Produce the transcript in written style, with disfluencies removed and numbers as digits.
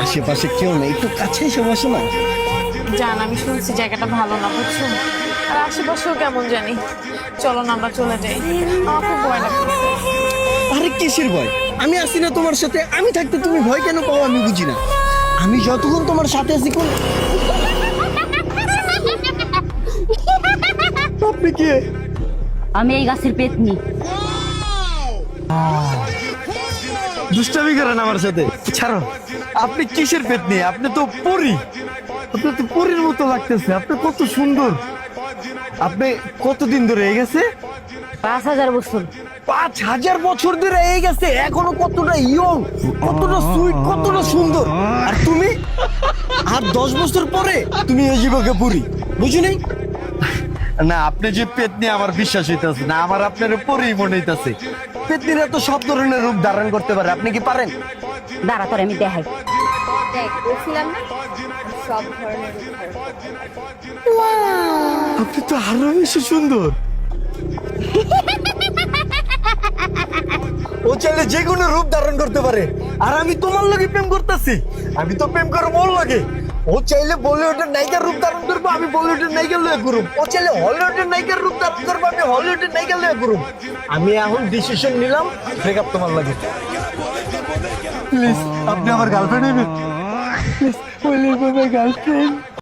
আশেপাশে কেউ নেই, একটু কাছে এসে বসো না। জান, আমি শুনছি জায়গাটা ভালো না, বুঝছো? আর আশেপাশেও কেমন জানি। চলো না আমরা চলে যাই, আমার খুব ভয় লাগতেছে। আরে কিসের ভয়? আমি আছি না তোমার সাথে। আমি থাকতে তুমি ভয় কেন পাও আমি বুঝি না। আমি যতক্ষণ তোমার সাথে আছি কোন আপনি কে? আমি এই গাছের পেতনি। দুষ্টামি করেন আমার সাথে? ছাড়ো। আপনি কিসের পেতনি? আপনি তো পরী। আপনি তো পরীর মতো লাগতেছে। আপনি কত সুন্দর। আপনি কতদিন ধরে এই গেছে? 5,000 বছর। 5,000 বছর ধরে এই গেছে, এখনো কতটা ইয়ং, কতটা সুইট, কতটা সুন্দর। আর তুমি আর 10 বছর পরে তুমি এই জীবকে পুরি, বুঝি নাই? না, আপনি যে পেতনি আমার বিশ্বাস হইতেছে না। আমার আপনার পরই মনে হইতেছে। পেতনিরা তো সব ধরনের রূপ ধারণ করতে পারে, আপনি কি পারেন? দাঁড়া তোরে আমি দেখাই। দেখ, বলছিলাম না সব ধরনের রূপ ধারণ করতে পারে। আপনি তো আরো বেশি সুন্দর। ও চাইলে যে কোনো রূপ ধারণ করতে পারে। আর আমি তোমার লগে প্রেম করতেছি। আমি তো প্রেম করে মন লাগে। ও চাইলে বলিউডের নায়িকার রূপ ধারণ করবো, আমি বলিউডের নায়িকার লয়ে করব। ও চাইলে হলিউডের নায়িকার রূপ ধারণ করবো, আমি হলিউডের নায়িকার লয়ে করব। আমি এখন ডিসিশন নিলাম, ব্রেকআপ তোমার লাগে। প্লিজ আপনি আমার গার্লফ্রেন্ড হইবেন। Please, girlfriend.